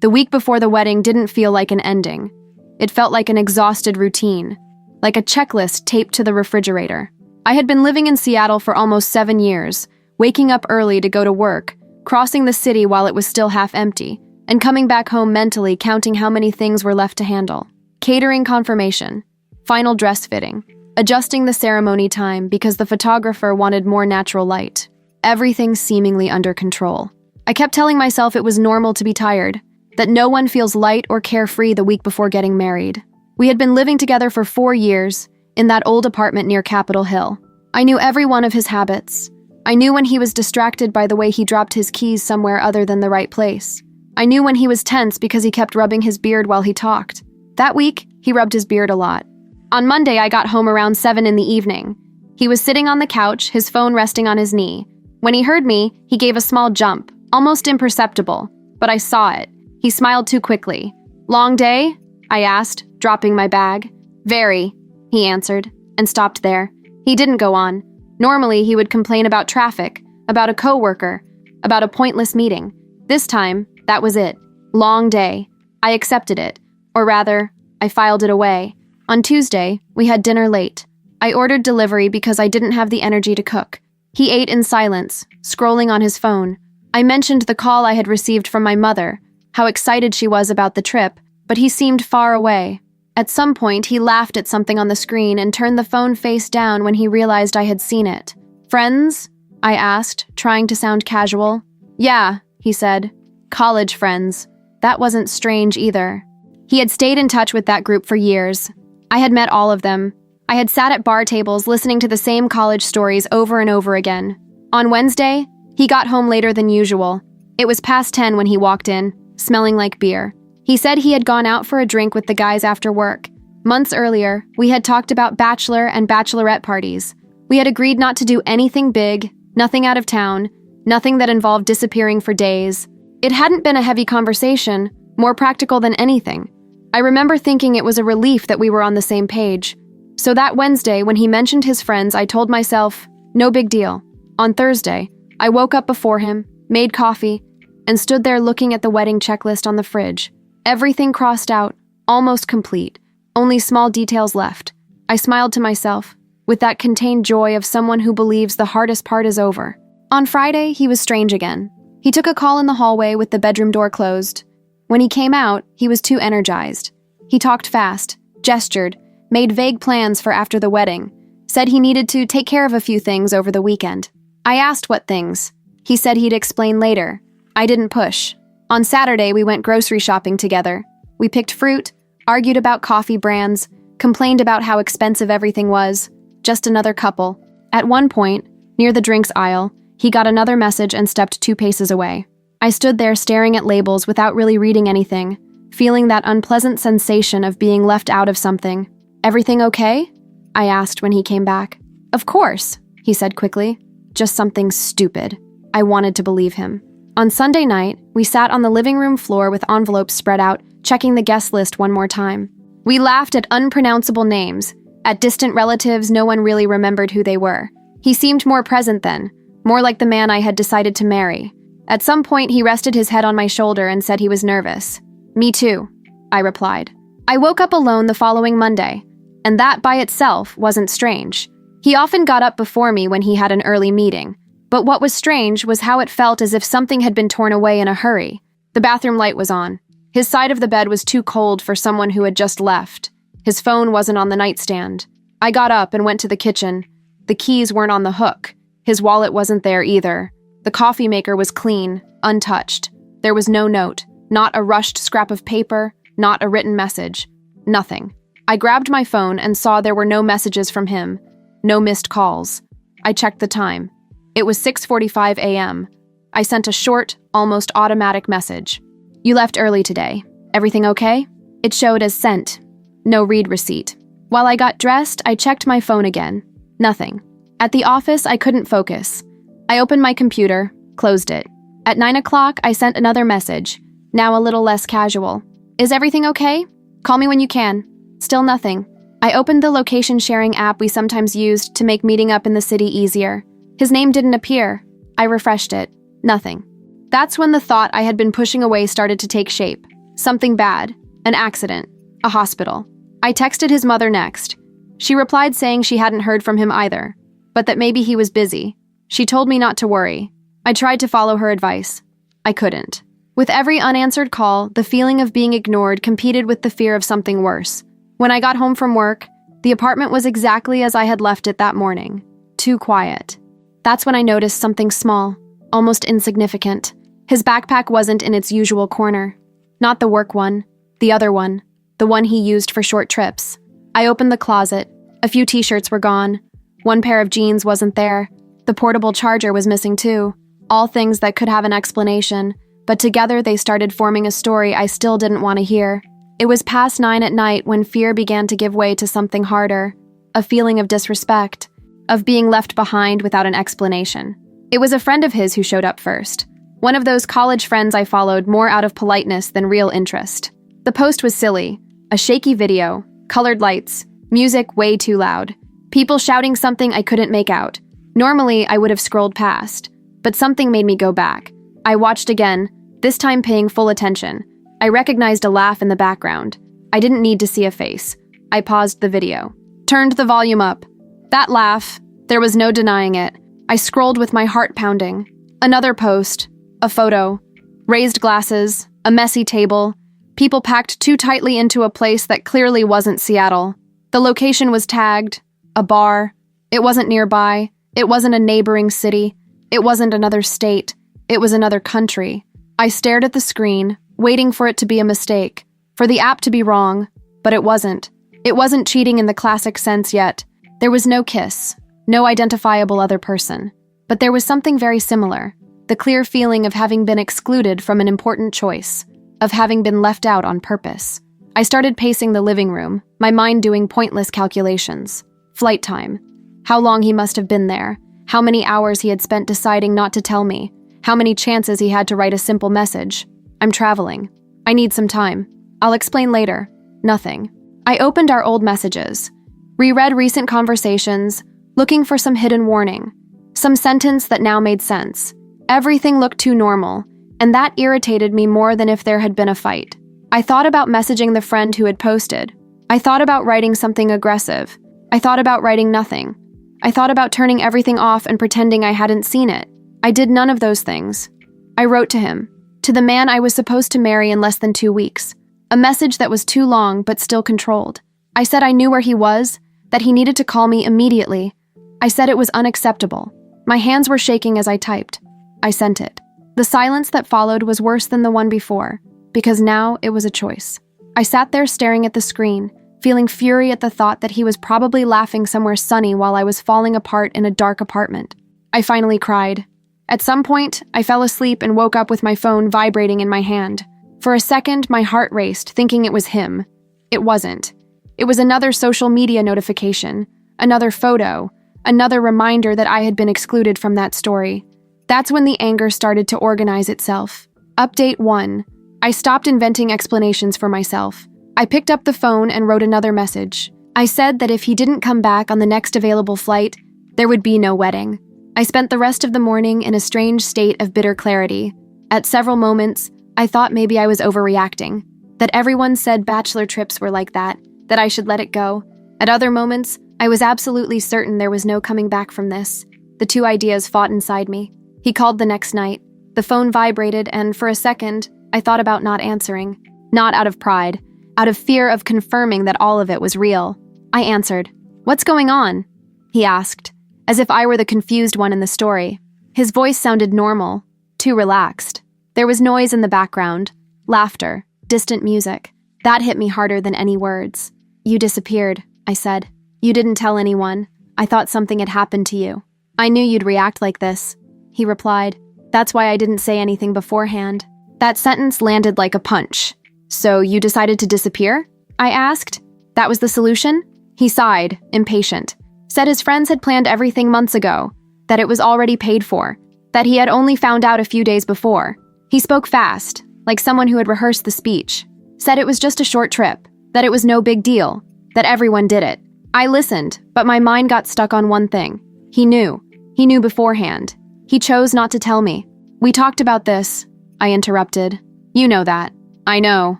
The week before the wedding didn't feel like an ending. It felt like an exhausted routine, like a checklist taped to the refrigerator. I had been living in Seattle for almost 7 years, waking up early to go to work, crossing the city while it was still half empty, and coming back home mentally counting how many things were left to handle. Catering confirmation, final dress fitting, adjusting the ceremony time because the photographer wanted more natural light. Everything seemingly under control. I kept telling myself it was normal to be tired, that no one feels light or carefree the week before getting married. We had been living together for 4 years, in that old apartment near Capitol Hill. I knew every one of his habits. I knew when he was distracted by the way he dropped his keys somewhere other than the right place. I knew when he was tense because he kept rubbing his beard while he talked. That week, he rubbed his beard a lot. On Monday, I got home around 7 in the evening. He was sitting on the couch, his phone resting on his knee. When he heard me, he gave a small jump, almost imperceptible, but I saw it. He smiled too quickly. "Long day?" I asked, dropping my bag. "Very," he answered, and stopped there. He didn't go on. Normally, he would complain about traffic, about a coworker, about a pointless meeting. This time, that was it. Long day. I accepted it. Or rather, I filed it away. On Tuesday, we had dinner late. I ordered delivery because I didn't have the energy to cook. He ate in silence, scrolling on his phone. I mentioned the call I had received from my mother, how excited she was about the trip, but he seemed far away. At some point, he laughed at something on the screen and turned the phone face down when he realized I had seen it. "Friends?" I asked, trying to sound casual. "Yeah," he said. "College friends." That wasn't strange either. He had stayed in touch with that group for years. I had met all of them. I had sat at bar tables listening to the same college stories over and over again. On Wednesday, he got home later than usual. It was past 10 when he walked in, smelling like beer. He said he had gone out for a drink with the guys after work. Months earlier, we had talked about bachelor and bachelorette parties. We had agreed not to do anything big, nothing out of town, nothing that involved disappearing for days. It hadn't been a heavy conversation, more practical than anything. I remember thinking it was a relief that we were on the same page. So that Wednesday, when he mentioned his friends, I told myself, no big deal. On Thursday, I woke up before him, made coffee, and stood there looking at the wedding checklist on the fridge. Everything crossed out, almost complete, only small details left. I smiled to myself, with that contained joy of someone who believes the hardest part is over. On Friday, he was strange again. He took a call in the hallway with the bedroom door closed. When he came out, he was too energized. He talked fast, gestured, made vague plans for after the wedding, said he needed to take care of a few things over the weekend. I asked what things. He said he'd explain later. I didn't push. On Saturday, we went grocery shopping together. We picked fruit, argued about coffee brands, complained about how expensive everything was. Just another couple. At one point, near the drinks aisle, he got another message and stepped 2 paces away. I stood there staring at labels without really reading anything, feeling that unpleasant sensation of being left out of something. "Everything okay?" I asked when he came back. "Of course," he said quickly. "Just something stupid." I wanted to believe him. On Sunday night, we sat on the living room floor with envelopes spread out, checking the guest list one more time. We laughed at unpronounceable names, at distant relatives no one really remembered who they were. He seemed more present then, more like the man I had decided to marry. At some point, he rested his head on my shoulder and said he was nervous. "Me too," I replied. I woke up alone the following Monday, and that by itself wasn't strange. He often got up before me when he had an early meeting, but what was strange was how it felt as if something had been torn away in a hurry. The bathroom light was on. His side of the bed was too cold for someone who had just left. His phone wasn't on the nightstand. I got up and went to the kitchen. The keys weren't on the hook. His wallet wasn't there either. The coffee maker was clean, untouched. There was no note, not a rushed scrap of paper, not a written message. Nothing. I grabbed my phone and saw there were no messages from him, no missed calls. I checked the time. It was 6:45 a.m. I sent a short, almost automatic message. "You left early today. Everything okay?" It showed as sent. No read receipt. While I got dressed, I checked my phone again. Nothing. At the office, I couldn't focus. I opened my computer, closed it. At 9 o'clock, I sent another message, now a little less casual. "Is everything okay? Call me when you can." Still nothing. I opened the location sharing app we sometimes used to make meeting up in the city easier. His name didn't appear. I refreshed it. Nothing. That's when the thought I had been pushing away started to take shape. Something bad. An accident. A hospital. I texted his mother next. She replied saying she hadn't heard from him either, but that maybe he was busy. She told me not to worry. I tried to follow her advice. I couldn't. With every unanswered call, the feeling of being ignored competed with the fear of something worse. When I got home from work, the apartment was exactly as I had left it that morning. Too quiet. That's when I noticed something small, almost insignificant. His backpack wasn't in its usual corner. Not the work one, the other one, the one he used for short trips. I opened the closet. A few t-shirts were gone. One pair of jeans wasn't there. The portable charger was missing too. All things that could have an explanation, but together they started forming a story I still didn't want to hear. It was past 9 at night when fear began to give way to something harder, a feeling of disrespect, of being left behind without an explanation. It was a friend of his who showed up first. One of those college friends I followed more out of politeness than real interest. The post was silly. A shaky video, colored lights, music way too loud, people shouting something I couldn't make out. Normally, I would have scrolled past, but something made me go back. I watched again, this time paying full attention. I recognized a laugh in the background. I didn't need to see a face. I paused the video, turned the volume up. That laugh, there was no denying it. I scrolled with my heart pounding. Another post, a photo, raised glasses, a messy table, people packed too tightly into a place that clearly wasn't Seattle. The location was tagged, a bar. It wasn't nearby. It wasn't a neighboring city. It wasn't another state. It was another country. I stared at the screen, waiting for it to be a mistake, for the app to be wrong, but it wasn't. It wasn't cheating in the classic sense yet. There was no kiss, no identifiable other person. But there was something very similar, the clear feeling of having been excluded from an important choice, of having been left out on purpose. I started pacing the living room, my mind doing pointless calculations. Flight time. How long he must have been there. How many hours he had spent deciding not to tell me. How many chances he had to write a simple message. I'm traveling. I need some time. I'll explain later. Nothing. I opened our old messages, reread recent conversations, looking for some hidden warning, some sentence that now made sense. Everything looked too normal, and that irritated me more than if there had been a fight. I thought about messaging the friend who had posted. I thought about writing something aggressive. I thought about writing nothing. I thought about turning everything off and pretending I hadn't seen it. I did none of those things. I wrote to him, to the man I was supposed to marry in less than 2 weeks. A message that was too long but still controlled. I said I knew where he was, that he needed to call me immediately. I said it was unacceptable. My hands were shaking as I typed. I sent it. The silence that followed was worse than the one before, because now it was a choice. I sat there staring at the screen, feeling fury at the thought that he was probably laughing somewhere sunny while I was falling apart in a dark apartment. I finally cried. At some point, I fell asleep and woke up with my phone vibrating in my hand. For a second, my heart raced, thinking it was him. It wasn't. It was another social media notification, another photo, another reminder that I had been excluded from that story. That's when the anger started to organize itself. Update 1. I stopped inventing explanations for myself. I picked up the phone and wrote another message. I said that if he didn't come back on the next available flight, there would be no wedding. I spent the rest of the morning in a strange state of bitter clarity. At several moments, I thought maybe I was overreacting, that everyone said bachelor trips were like that I should let it go. At other moments, I was absolutely certain there was no coming back from this. The two ideas fought inside me. He called the next night. The phone vibrated, and for a second, I thought about not answering. Not out of pride, out of fear of confirming that all of it was real. I answered. "What's going on?" he asked, as if I were the confused one in the story. His voice sounded normal, too relaxed. There was noise in the background, laughter, distant music. That hit me harder than any words. "You disappeared," I said. "You didn't tell anyone. I thought something had happened to you. I knew you'd react like this," he replied. "That's why I didn't say anything beforehand." That sentence landed like a punch. "So you decided to disappear?" I asked. "That was the solution?" He sighed, impatient. Said his friends had planned everything months ago, that it was already paid for, that he had only found out a few days before. He spoke fast, like someone who had rehearsed the speech. Said it was just a short trip, that it was no big deal, that everyone did it. I listened, but my mind got stuck on one thing. He knew. He knew beforehand. He chose not to tell me. We talked about this, I interrupted. You know that. I know,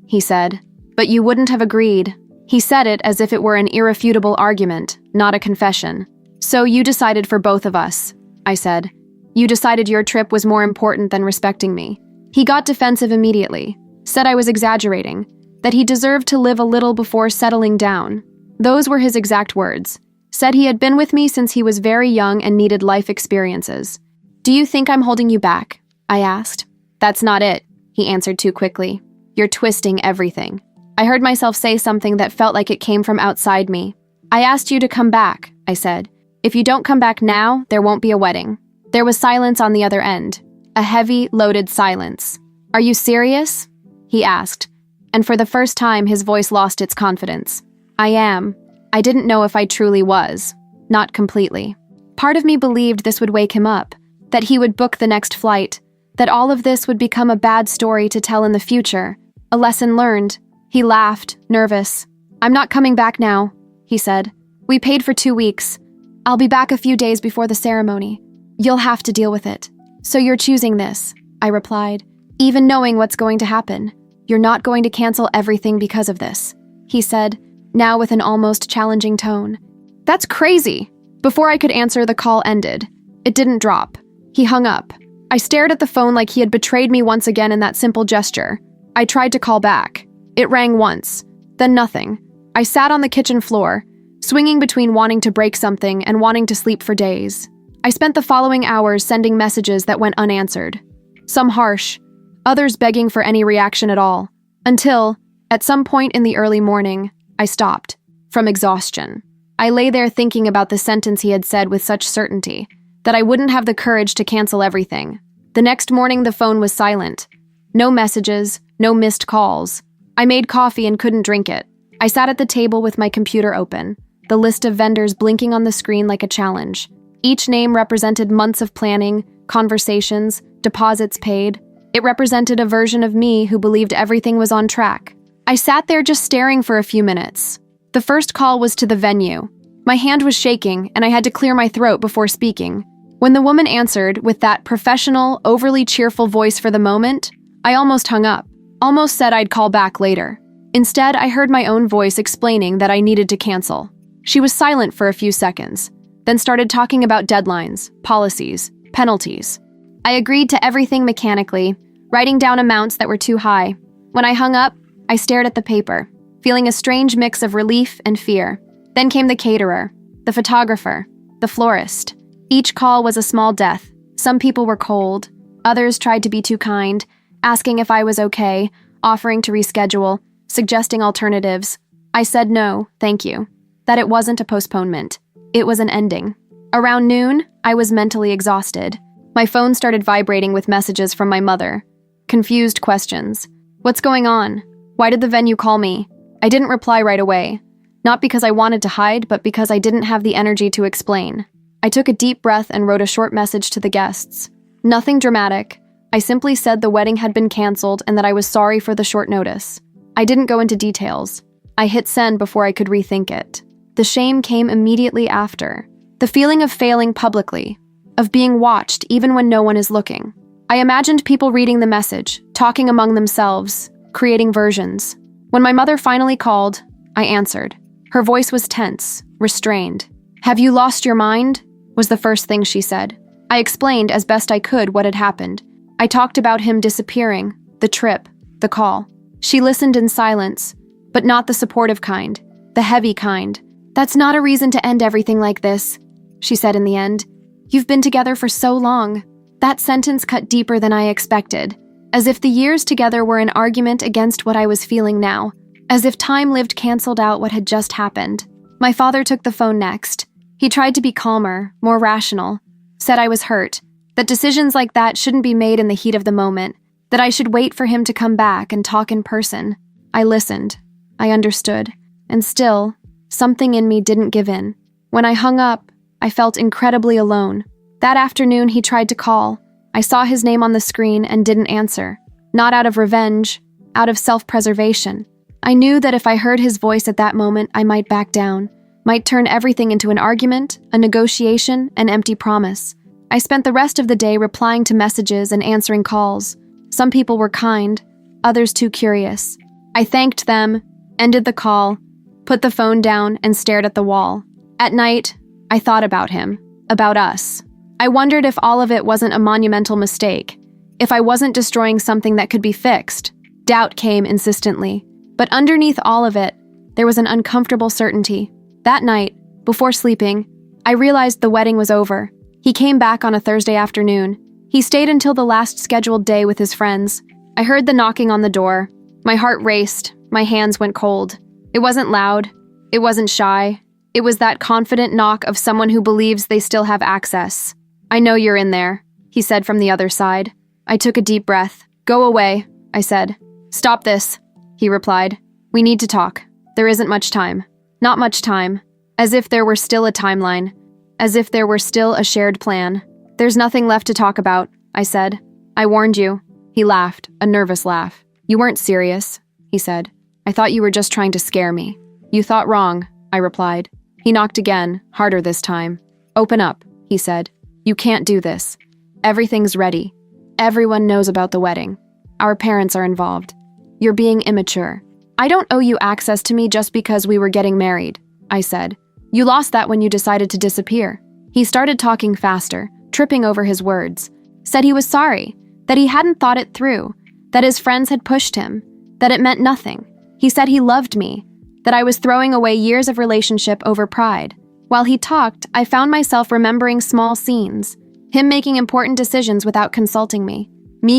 he said. But you wouldn't have agreed. He said it as if it were an irrefutable argument, not a confession. So you decided for both of us, I said. You decided your trip was more important than respecting me. He got defensive immediately, said I was exaggerating, that he deserved to live a little before settling down. Those were his exact words. Said he had been with me since he was very young and needed life experiences. Do you think I'm holding you back? I asked. That's not it, he answered too quickly. You're twisting everything. I heard myself say something that felt like it came from outside me. I asked you to come back, I said. If you don't come back now, there won't be a wedding. There was silence on the other end. A heavy, loaded silence. Are you serious? He asked, and for the first time his voice lost its confidence. I am. I didn't know if I truly was. Not completely. Part of me believed this would wake him up, that he would book the next flight, that all of this would become a bad story to tell in the future, a lesson learned. He laughed, nervous. I'm not coming back now, he said. We paid for 2 weeks. I'll be back a few days before the ceremony. You'll have to deal with it. So you're choosing this, I replied, even knowing what's going to happen. You're not going to cancel everything because of this, he said, now with an almost challenging tone. That's crazy. Before I could answer, the call ended. It didn't drop. He hung up. I stared at the phone like he had betrayed me once again in that simple gesture. I tried to call back. It rang once, then nothing. I sat on the kitchen floor, swinging between wanting to break something and wanting to sleep for days. I spent the following hours sending messages that went unanswered. Some harsh, others begging for any reaction at all, until, at some point in the early morning, I stopped, from exhaustion. I lay there thinking about the sentence he had said with such certainty, that I wouldn't have the courage to cancel everything. The next morning the phone was silent. No messages, no missed calls. I made coffee and couldn't drink it. I sat at the table with my computer open, the list of vendors blinking on the screen like a challenge. Each name represented months of planning, conversations, deposits paid. It represented a version of me who believed everything was on track. I sat there just staring for a few minutes. The first call was to the venue. My hand was shaking, and I had to clear my throat before speaking. When the woman answered, with that professional, overly cheerful voice for the moment, I almost hung up, almost said I'd call back later. Instead, I heard my own voice explaining that I needed to cancel. She was silent for a few seconds, then started talking about deadlines, policies, penalties. I agreed to everything mechanically, writing down amounts that were too high. When I hung up, I stared at the paper, feeling a strange mix of relief and fear. Then came the caterer, the photographer, the florist. Each call was a small death. Some people were cold. Others tried to be too kind, asking if I was okay, offering to reschedule, suggesting alternatives. I said no, thank you. That it wasn't a postponement. It was an ending. Around noon, I was mentally exhausted. My phone started vibrating with messages from my mother. Confused questions. What's going on? Why did the venue call me? I didn't reply right away. Not because I wanted to hide, but because I didn't have the energy to explain. I took a deep breath and wrote a short message to the guests. Nothing dramatic. I simply said the wedding had been canceled and that I was sorry for the short notice. I didn't go into details. I hit send before I could rethink it. The shame came immediately after. The feeling of failing publicly, of being watched even when no one is looking. I imagined people reading the message, talking among themselves, creating versions. When my mother finally called, I answered. Her voice was tense, restrained. "Have you lost your mind?" was the first thing she said. I explained as best I could what had happened. I talked about him disappearing, the trip, the call. She listened in silence, but not the supportive kind, the heavy kind. "That's not a reason to end everything like this," she said in the end. "You've been together for so long." That sentence cut deeper than I expected, as if the years together were an argument against what I was feeling now, as if time lived canceled out what had just happened. My father took the phone next. He tried to be calmer, more rational, said I was hurt, that decisions like that shouldn't be made in the heat of the moment, that I should wait for him to come back and talk in person. I listened. I understood. And still, something in me didn't give in. When I hung up, I felt incredibly alone. That afternoon, he tried to call. I saw his name on the screen and didn't answer. Not out of revenge, out of self-preservation. I knew that if I heard his voice at that moment, I might back down, might turn everything into an argument, a negotiation, an empty promise. I spent the rest of the day replying to messages and answering calls. Some people were kind, others too curious. I thanked them, ended the call, put the phone down, and stared at the wall. At night, I thought about him, about us. I wondered if all of it wasn't a monumental mistake, if I wasn't destroying something that could be fixed. Doubt came insistently, but underneath all of it, there was an uncomfortable certainty. That night, before sleeping, I realized the wedding was over. He came back on a Thursday afternoon. He stayed until the last scheduled day with his friends. I heard the knocking on the door. My heart raced. My hands went cold. It wasn't loud. It wasn't shy. It was that confident knock of someone who believes they still have access. "I know you're in there," he said from the other side. I took a deep breath. "Go away," I said. "Stop this," he replied. "We need to talk. There isn't much time." Not much time. As if there were still a timeline. As if there were still a shared plan. "There's nothing left to talk about," I said. "I warned you." He laughed, a nervous laugh. "You weren't serious," he said. "I thought you were just trying to scare me." "You thought wrong," I replied. He knocked again, harder this time. "Open up," he said. "You can't do this. Everything's ready. Everyone knows about the wedding. Our parents are involved. You're being immature. I don't owe you access to me just because we were getting married," I said. "You lost that when you decided to disappear." He started talking faster, tripping over his words. Said he was sorry, that he hadn't thought it through, that his friends had pushed him, that it meant nothing. He said he loved me, that I was throwing away years of relationship over pride. While he talked, I found myself remembering small scenes, him making important decisions without consulting me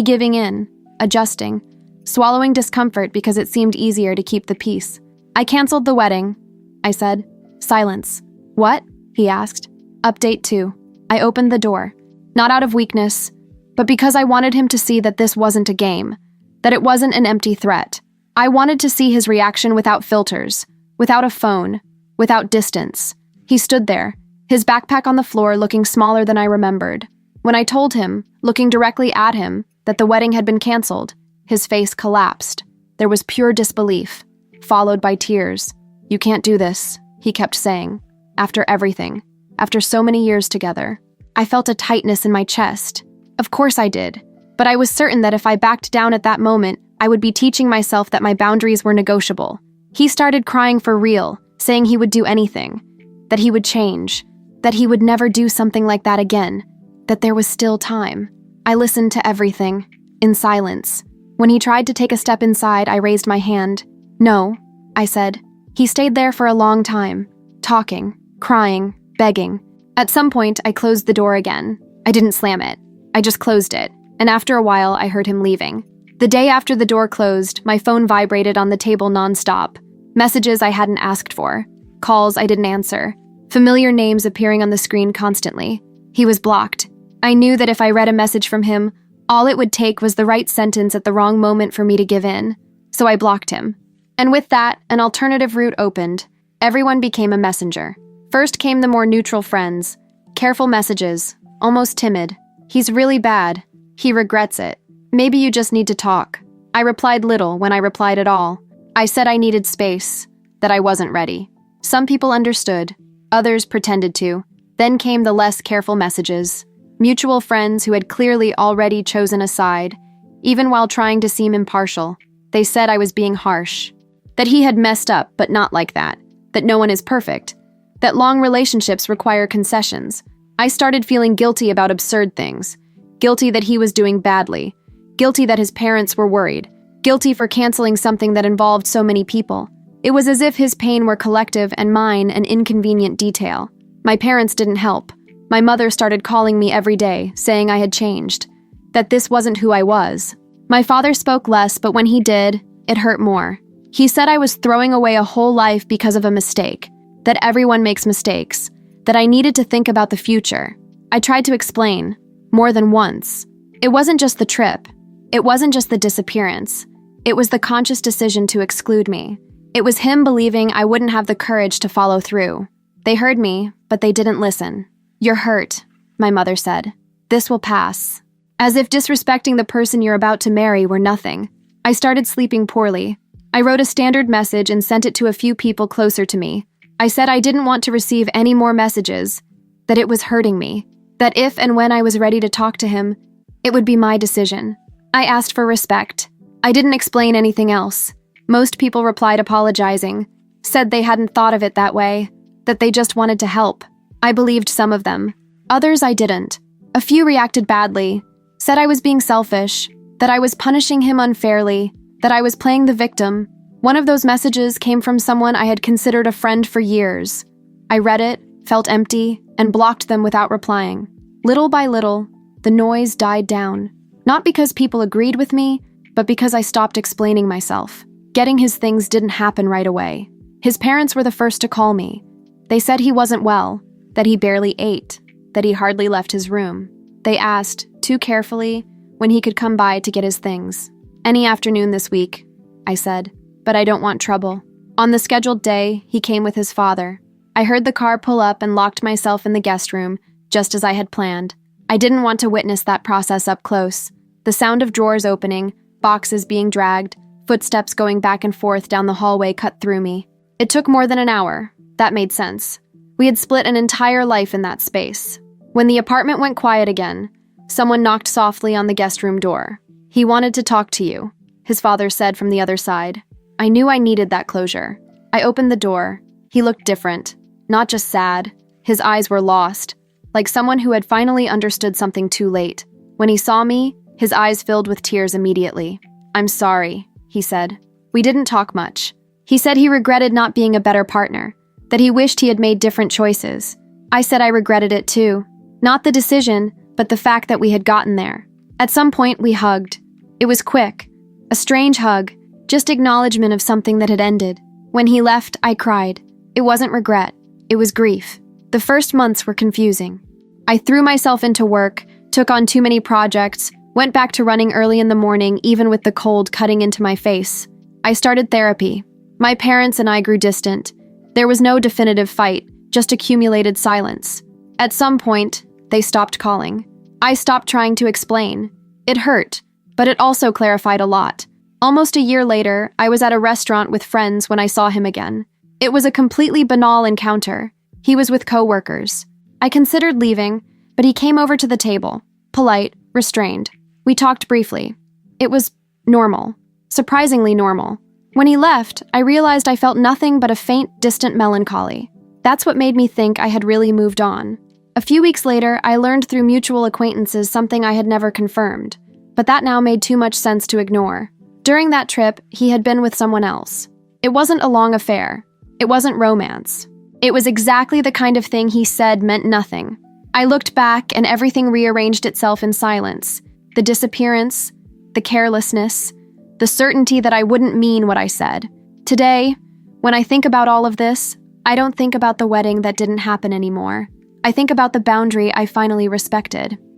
giving in, adjusting, swallowing discomfort because it seemed easier to keep the peace. "I canceled the wedding," I said. Silence. "What?" he asked. Update 2. I opened the door, not out of weakness, but because I wanted him to see that this wasn't a game, that it wasn't an empty threat. I wanted to see his reaction without filters, without a phone, without distance. He stood there, his backpack on the floor looking smaller than I remembered. When I told him, looking directly at him, that the wedding had been canceled, his face collapsed. There was pure disbelief, followed by tears. "You can't do this," he kept saying. "After everything, after so many years together." I felt a tightness in my chest. Of course I did, but I was certain that if I backed down at that moment, I would be teaching myself that my boundaries were negotiable. He started crying for real, saying he would do anything, that he would change, that he would never do something like that again, that there was still time. I listened to everything, in silence. When he tried to take a step inside, I raised my hand. "No," I said. He stayed there for a long time, talking, crying, begging. At some point, I closed the door again. I didn't slam it. I just closed it, and after a while, I heard him leaving. The day after the door closed, my phone vibrated on the table nonstop. Messages I hadn't asked for, calls I didn't answer, familiar names appearing on the screen constantly. He was blocked. I knew that if I read a message from him, all it would take was the right sentence at the wrong moment for me to give in. So I blocked him. And with that, an alternative route opened. Everyone became a messenger. First came the more neutral friends. Careful messages, almost timid. "He's really bad. He regrets it. Maybe you just need to talk." I replied little when I replied at all. I said I needed space, that I wasn't ready. Some people understood. Others pretended to. Then came the less careful messages. Mutual friends who had clearly already chosen a side, even while trying to seem impartial. They said I was being harsh. That he had messed up, but not like that. That no one is perfect. That long relationships require concessions. I started feeling guilty about absurd things. Guilty that he was doing badly. Guilty that his parents were worried. Guilty for canceling something that involved so many people. It was as if his pain were collective and mine an inconvenient detail. My parents didn't help. My mother started calling me every day, saying I had changed. That this wasn't who I was. My father spoke less, but when he did, it hurt more. He said I was throwing away a whole life because of a mistake. That everyone makes mistakes. That I needed to think about the future. I tried to explain, more than once. It wasn't just the trip. It wasn't just the disappearance. It was the conscious decision to exclude me. It was him believing I wouldn't have the courage to follow through. They heard me, but they didn't listen. "You're hurt," my mother said. "This will pass." As if disrespecting the person you're about to marry were nothing. I started sleeping poorly. I wrote a standard message and sent it to a few people closer to me. I said I didn't want to receive any more messages, that it was hurting me, That if and when I was ready to talk to him, it would be my decision. I asked for respect. I didn't explain anything else. Most people replied apologizing, said they hadn't thought of it that way, that they just wanted to help. I believed some of them. Others I didn't. A few reacted badly, said I was being selfish, that I was punishing him unfairly, that I was playing the victim. One of those messages came from someone I had considered a friend for years. I read it, felt empty, and blocked them without replying. Little by little, the noise died down. Not because people agreed with me, but because I stopped explaining myself. Getting his things didn't happen right away. His parents were the first to call me. They said he wasn't well, that he barely ate, that he hardly left his room. They asked, too carefully, when he could come by to get his things. Any afternoon this week, I said, but I don't want trouble. On the scheduled day, he came with his father. I heard the car pull up and locked myself in the guest room, just as I had planned. I didn't want to witness that process up close. The sound of drawers opening, boxes being dragged, footsteps going back and forth down the hallway cut through me. It took more than an hour. That made sense. We had split an entire life in that space. When the apartment went quiet again, someone knocked softly on the guest room door. He wanted to talk to you, his father said from the other side. I knew I needed that closure. I opened the door. He looked different, not just sad. His eyes were lost, like someone who had finally understood something too late. When he saw me, his eyes filled with tears immediately. I'm sorry, he said. We didn't talk much. He said he regretted not being a better partner, that he wished he had made different choices. I said I regretted it too. Not the decision, but the fact that we had gotten there. At some point, we hugged. It was quick. A strange hug, just acknowledgement of something that had ended. When he left, I cried. It wasn't regret. It was grief. The first months were confusing. I threw myself into work, took on too many projects, went back to running early in the morning, even with the cold cutting into my face. I started therapy. My parents and I grew distant. There was no definitive fight, just accumulated silence. At some point, they stopped calling. I stopped trying to explain. It hurt, but it also clarified a lot. Almost a year later, I was at a restaurant with friends when I saw him again. It was a completely banal encounter. He was with coworkers. I considered leaving, but he came over to the table, polite, restrained. We talked briefly. It was normal, surprisingly normal. When he left, I realized I felt nothing but a faint, distant melancholy. That's what made me think I had really moved on. A few weeks later, I learned through mutual acquaintances something I had never confirmed, but that now made too much sense to ignore. During that trip, he had been with someone else. It wasn't a long affair. It wasn't romance. It was exactly the kind of thing he said meant nothing. I looked back and everything rearranged itself in silence. The disappearance, the carelessness, the certainty that I wouldn't mean what I said. Today, when I think about all of this, I don't think about the wedding that didn't happen anymore. I think about the boundary I finally respected.